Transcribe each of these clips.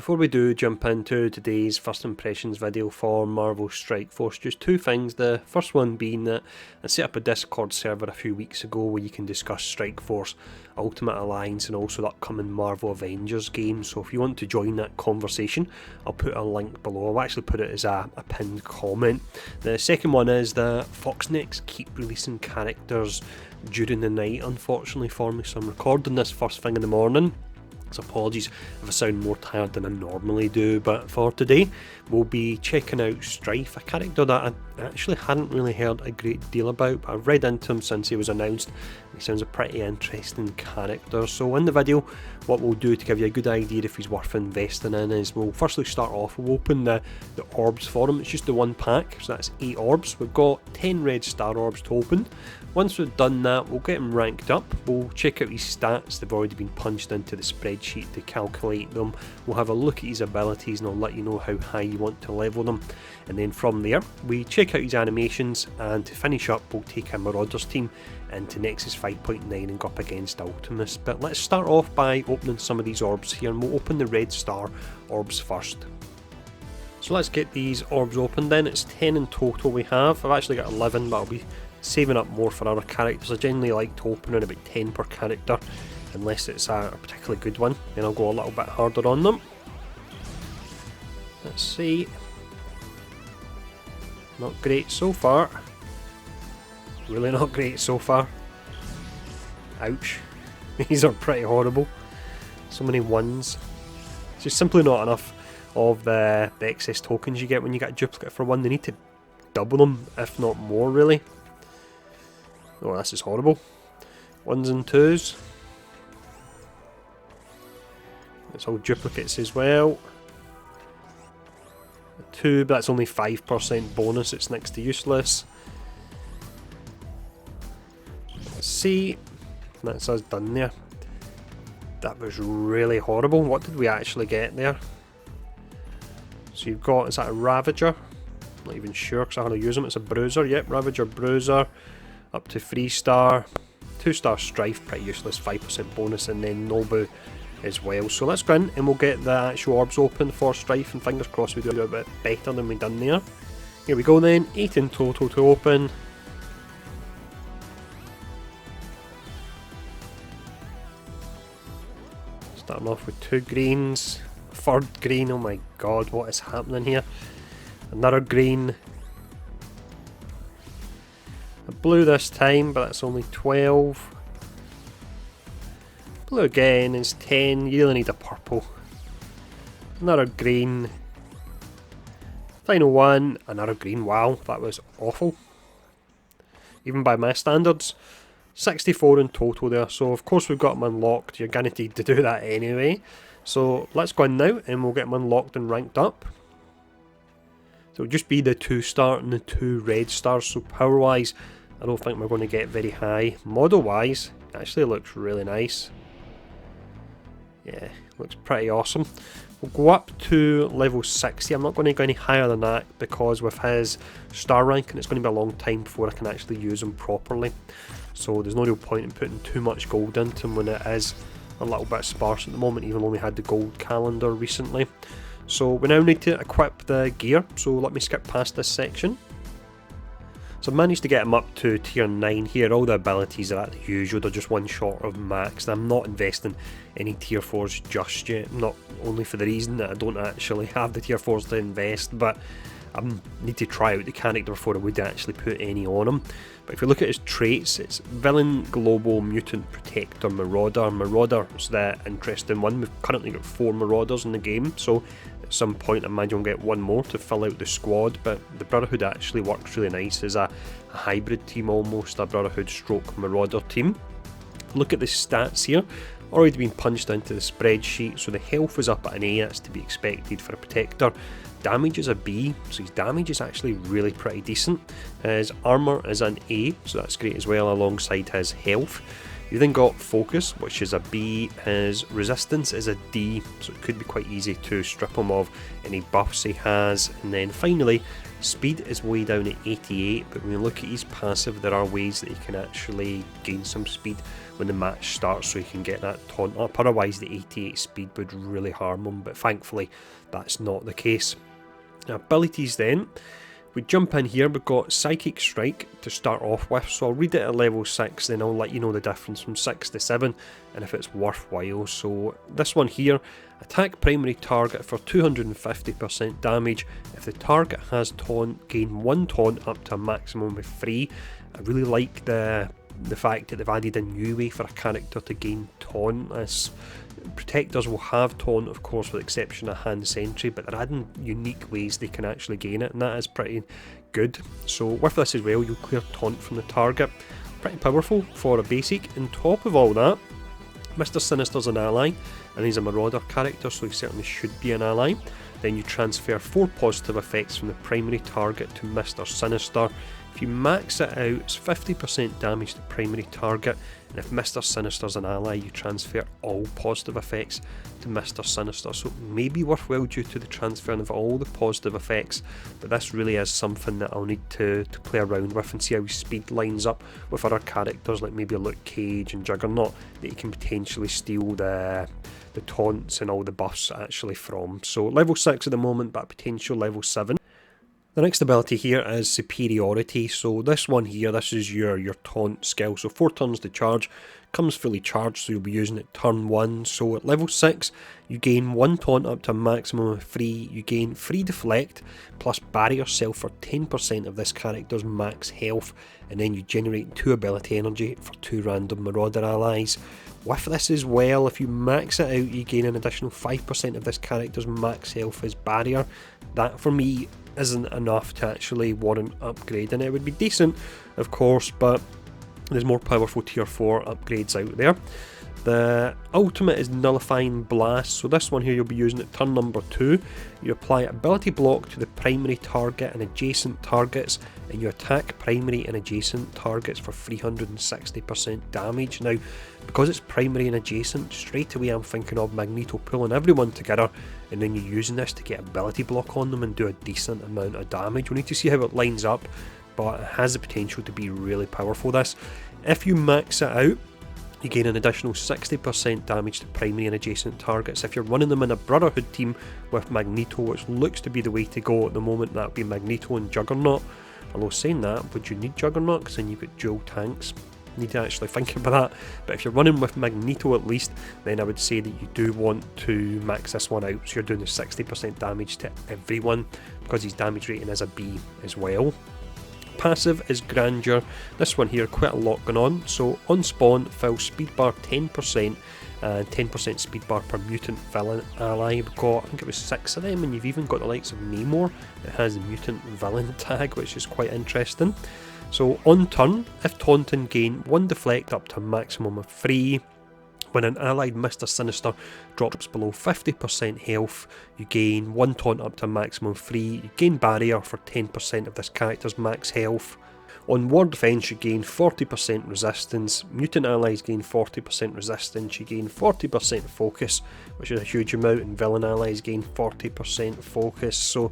Before we do jump into today's first impressions video for Marvel Strike Force, just two things. The first one being that I set up a Discord server a few weeks ago where you can discuss Strike Force, Ultimate Alliance and also the upcoming Marvel Avengers game. So if you want to join that conversation, I'll put a link below. I'll actually put it as a pinned comment. The second one is that Foxnex keep releasing characters during the night, unfortunately for me, so I'm recording this first thing in the morning. So apologies if I sound more tired than I normally do, but for today we'll be checking out Stryfe, a character that I actually hadn't really heard a great deal about, but I've read into him since he was announced. He sounds a pretty interesting character. So in the video, what we'll do to give you a good idea if he's worth investing in is we'll firstly start off, we'll open the orbs for him. It's just the one pack, so that's 8 orbs. We've got 10 red star orbs to open. Once we've done that, we'll get him ranked up, we'll check out his stats. They've already been punched into the spreadsheet to calculate them. We'll have a look at his abilities and I'll let you know how high you want to level them. And then from there, we check out his animations, and to finish up, we'll take a Marauders team into Nexus 5.9 and go up against Ultimus. But let's start off by opening some of these orbs here, and we'll open the red star orbs first. So let's get these orbs open then. It's 10 in total we have. I've actually got 11, but I'll be saving up more for other characters. I generally like to open in about 10 per character, unless it's a particularly good one, then I'll go a little bit harder on them. Let's see. Not great so far. Really not great so far. Ouch. These are pretty horrible. So many ones. It's just simply not enough of the excess tokens you get when you get a duplicate for one. They need to double them, if not more, really. Oh, this is horrible. 1s and 2s. It's all duplicates as well. A 2, but that's only 5% bonus. It's next to useless. Let's see. That's us done there. That was really horrible. What did we actually get there? So you've got, is that a Ravager? Not even sure because I had to use them. It's a Bruiser. Yep, Ravager, Bruiser. Up to 3-star, 2-star Stryfe, pretty useless, 5% bonus, and then Nobu as well. So let's go in and we'll get the actual orbs open for Stryfe, and fingers crossed we do a bit better than we've done there. Here we go then, 8 in total to open. Starting off with 2 greens, a 3rd green. Oh my god, what is happening here? Another green. Blue this time, but that's only 12. Blue again is 10. You really need a purple. Another green. Final one, another green. Wow, that was awful. Even by my standards. 64 in total there. So of course we've got them unlocked. You're guaranteed to do that anyway. So let's go in now and we'll get them unlocked and ranked up. So it'll just be the 2-star and the 2 red stars. So power wise, I don't think we're going to get very high. Model wise, it actually looks really nice. Yeah, looks pretty awesome. We'll go up to level 60. I'm not going to go any higher than that because with his star ranking it's going to be a long time before I can actually use him properly. So there's no real point in putting too much gold into him when it is a little bit sparse at the moment, even though we had the gold calendar recently. So we now need to equip the gear, so let me skip past this section. So I've managed to get him up to tier 9 here. All the abilities are at the usual, they're just one short of max. I'm not investing any tier 4s just yet, not only for the reason that I don't actually have the tier 4s to invest, but I need to try out the character before I would actually put any on him. But if you look at his traits, it's Villain, Global, Mutant, Protector, Marauder. Marauder is the interesting one. We've currently got 4 Marauders in the game, so at some point I imagine we'll get one more to fill out the squad. But the Brotherhood actually works really nice as a hybrid team almost, a Brotherhood stroke Marauder team. Look at the stats here. Already been punched into the spreadsheet, so the health is up at an A, that's to be expected for a Protector. Damage is a B, so his damage is actually really pretty decent. His armour is an A, so that's great as well, alongside his health. You then got Focus, which is a B. His Resistance is a D, so it could be quite easy to strip him of any buffs he has. And then finally, Speed is way down at 88, but when you look at his passive, there are ways that he can actually gain some speed when the match starts, so he can get that taunt up. Otherwise, the 88 speed would really harm him, but thankfully, that's not the case. Now, abilities then. We jump in here, we've got Psychic Strike to start off with, so I'll read it at level 6, then I'll let you know the difference from 6 to 7 and if it's worthwhile. So this one here, attack primary target for 250% damage. If the target has taunt, gain 1 taunt up to a maximum of 3. I really like the fact that they've added a new way for a character to gain taunt. As protectors will have taunt, of course, with the exception of hand sentry, but they're adding unique ways they can actually gain it, and that is pretty good. So with this as well, you'll clear taunt from the target. Pretty powerful for a basic. On top of all that, Mr. Sinister's an ally, and he's a Marauder character, so he certainly should be an ally. Then you transfer 4 positive effects from the primary target to Mr. Sinister. If you max it out, it's 50% damage to primary target, and if Mr. Sinister's an ally, you transfer all positive effects to Mr. Sinister. So it may be worthwhile due to the transferring of all the positive effects, but this really is something that I'll need to play around with and see how his speed lines up with other characters like maybe Luke Cage and Juggernaut that you can potentially steal the taunts and all the buffs actually from. So level 6 at the moment, but potential level 7. The next ability here is Superiority. So this one here, this is your taunt skill. So 4 turns to charge, comes fully charged, so you'll be using it turn 1. So at level 6, you gain 1 taunt up to a maximum of 3. You gain 3 deflect, plus bury yourself for 10% of this character's max health, and then you generate 2 ability energy for 2 random Marauder allies. With this as well, if you max it out, you gain an additional 5% of this character's max health as barrier. That for me isn't enough to actually warrant upgrading. It would be decent, of course, but there's more powerful tier 4 upgrades out there. The ultimate is Nullifying Blast, so this one here you'll be using at turn number 2. You apply ability block to the primary target and adjacent targets, and you attack primary and adjacent targets for 360% damage. Now, because it's primary and adjacent, straight away I'm thinking of Magneto pulling everyone together and then you're using this to get ability block on them and do a decent amount of damage. We need to see how it lines up, but it has the potential to be really powerful, this. If you max it out, you gain an additional 60% damage to primary and adjacent targets. If you're running them in a Brotherhood team with Magneto, which looks to be the way to go at the moment, that would be Magneto and Juggernaut. Although saying that, would you need Juggernaut? Because then you've got dual tanks. You need to actually think about that. But if you're running with Magneto at least, then I would say that you do want to max this one out. So you're doing the 60% damage to everyone, because his damage rating is a B as well. Passive is Grandeur. This one here, quite a lot going on. So on spawn, fill speed bar 10% and 10% speed bar per mutant villain ally. We've got, I think it was 6 of them, and you've even got the likes of Namor that has the mutant villain tag, which is quite interesting. So on turn, if taunting, gain 1 deflect up to a maximum of 3. When an allied Mr. Sinister drops below 50% health, you gain 1 taunt up to a maximum of 3. You gain barrier for 10% of this character's max health. On war defense, you gain 40% resistance. Mutant allies gain 40% resistance. You gain 40% focus, which is a huge amount, and villain allies gain 40% focus. So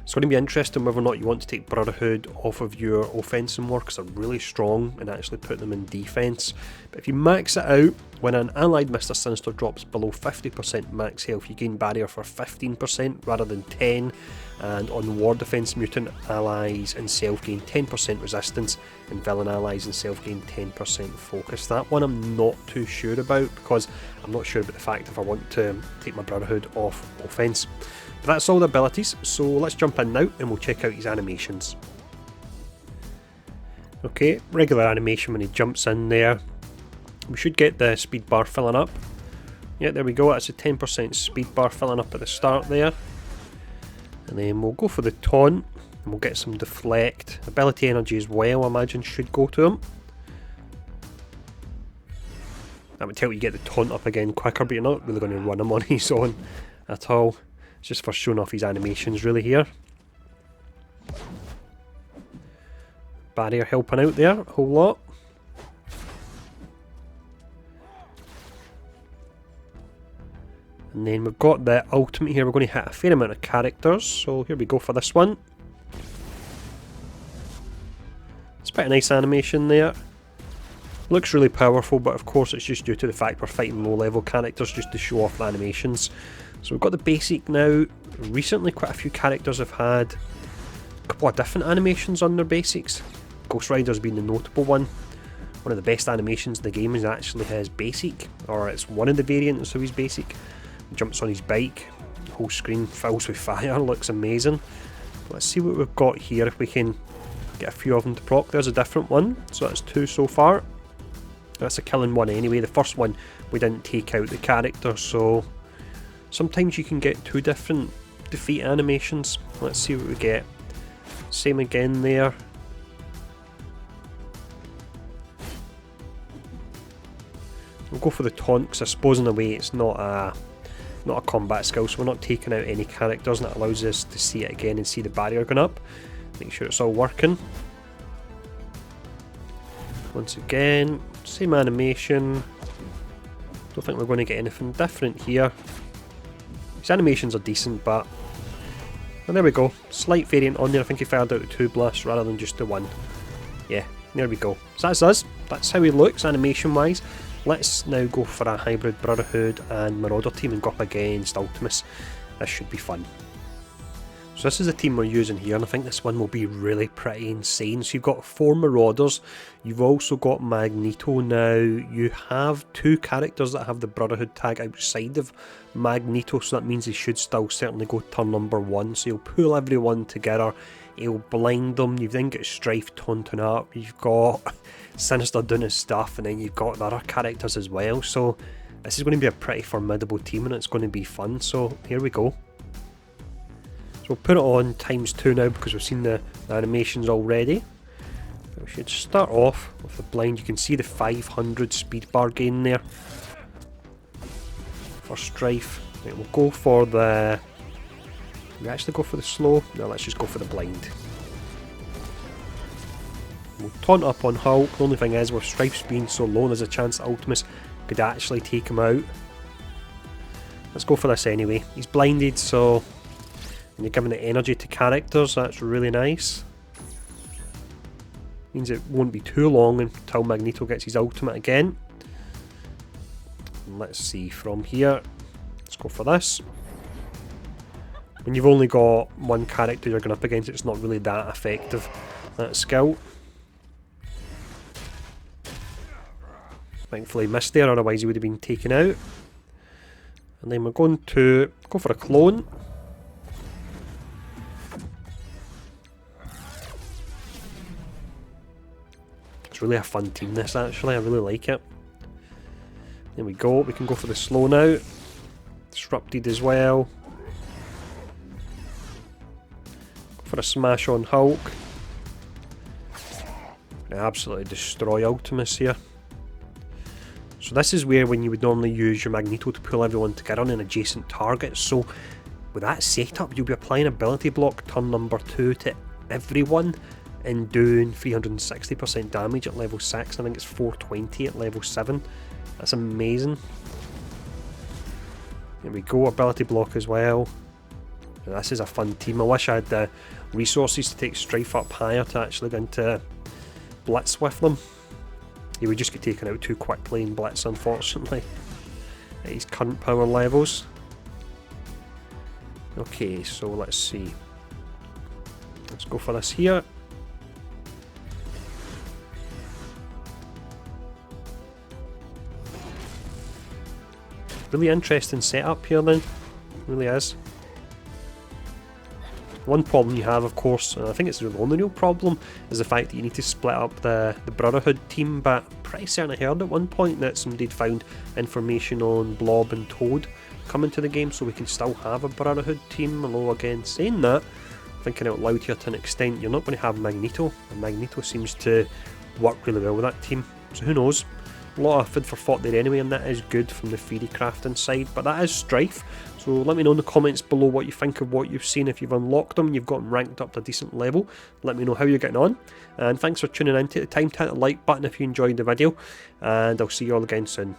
it's going to be interesting whether or not you want to take Brotherhood off of your offensive war, because they're really strong, and actually put them in defense. But if you max it out, when an allied Mr. Sinister drops below 50% max health, you gain barrier for 15% rather than 10. And on war defense, mutant allies and self gain 10% resistance, and villain allies and self gain 10% focus. That one I'm not too sure about, because I'm not sure about the fact if I want to take my Brotherhood off offense. But that's all the abilities, so let's jump in now and we'll check out his animations. Okay, regular animation when he jumps in there. We should get the speed bar filling up. Yeah, there we go, that's a 10% speed bar filling up at the start there. And then we'll go for the taunt, and we'll get some deflect. Ability energy as well, I imagine, should go to him. That would help you get the taunt up again quicker, but you're not really going to run him on his own at all. It's just for showing off his animations really here. Barrier helping out there, a whole lot. And then we've got the ultimate here. We're going to hit a fair amount of characters, so here we go for this one. quite a nice animation there. Looks really powerful, but of course it's just due to the fact we're fighting low level characters just to show off the animations. So we've got the basic now. Recently quite a few characters have had a couple of different animations on their basics. Ghost Rider's been the notable one. One of the best animations in the game is actually his basic, or it's one of the variants of his basic. He jumps on his bike, the whole screen fills with fire, looks amazing. Let's see what we've got here, if we can get a few of them to proc. There's a different one, so that's 2 so far. That's a killing one anyway. The first one we didn't take out the character, so sometimes you can get 2 different defeat animations. Let's see what we get. Same again there. We'll go for the taunt because I suppose in a way it's not a combat skill, so we're not taking out any characters, and that allows us to see it again and see the barrier going up. Make sure it's all working. Once again, same animation. Don't think we're going to get anything different here. These animations are decent, but there we go. Slight variant on there. I think he fired out the 2 blasts rather than just the 1. Yeah, there we go. So that's us. That's how he looks animation wise. Let's now go for a hybrid Brotherhood and Marauder team and go up against Ultimus. This should be fun. So this is the team we're using here, and I think this one will be really pretty insane. So you've got 4 Marauders, you've also got Magneto now, you have 2 characters that have the Brotherhood tag outside of Magneto, so that means he should still certainly go turn number 1, so he'll pull everyone together, he'll blind them. You've then got Stryfe taunting up, you've got Sinister doing his stuff, and then you've got the other characters as well, so this is going to be a pretty formidable team and it's going to be fun, so here we go. So we'll put it on ×2 now because we've seen the animations already. We should start off with the blind. You can see the 500 speed bar gain there for Stryfe. Right, we'll go for the... we actually go for the slow? No, let's just go for the blind. We'll taunt up on Hulk. The only thing is, with Strife's being so low, there's a chance that Ultimus could actually take him out. Let's go for this anyway. He's blinded, so... and you're giving it energy to characters, that's really nice. Means it won't be too long until Magneto gets his ultimate again. And let's see from here. Let's go for this. When you've only got 1 character you're going up against, it's not really that effective, that skill. Thankfully he missed there, otherwise he would have been taken out. And then we're going to go for a clone. It's really a fun team this actually, I really like it. There we go, we can go for the slow now. Disrupted as well. Go for a smash on Hulk. Absolutely destroy Ultimus here. So this is where when you would normally use your Magneto to pull everyone together on an adjacent target. So with that setup you'll be applying ability block turn number 2 to everyone and doing 360% damage at level 6. I think it's 420 at level 7. That's amazing. There we go, ability block as well. This is a fun team. I wish I had the resources to take Stryfe up higher to actually go into Blitz with them. He would just get taken out too quickly in Blitz, unfortunately, at his current power levels. Okay, so let's see. Let's go for this here. Really interesting setup here then, really is. One problem you have, of course, and I think it's the only real problem, is the fact that you need to split up the Brotherhood team, but I'm pretty certain I heard at one point that somebody had found information on Blob and Toad coming to the game, so we can still have a Brotherhood team. Although again, saying that, thinking out loud here to an extent, you're not going to have Magneto, and Magneto seems to work really well with that team, so who knows. A lot of food for thought there anyway, and that is good from the theory crafting side, but that is Stryfe. So let me know in the comments below what you think of what you've seen. If you've unlocked them, you've gotten ranked up to a decent level, let me know how you're getting on. And thanks for tuning in. Take the time to hit the like button if you enjoyed the video, and I'll see you all again soon.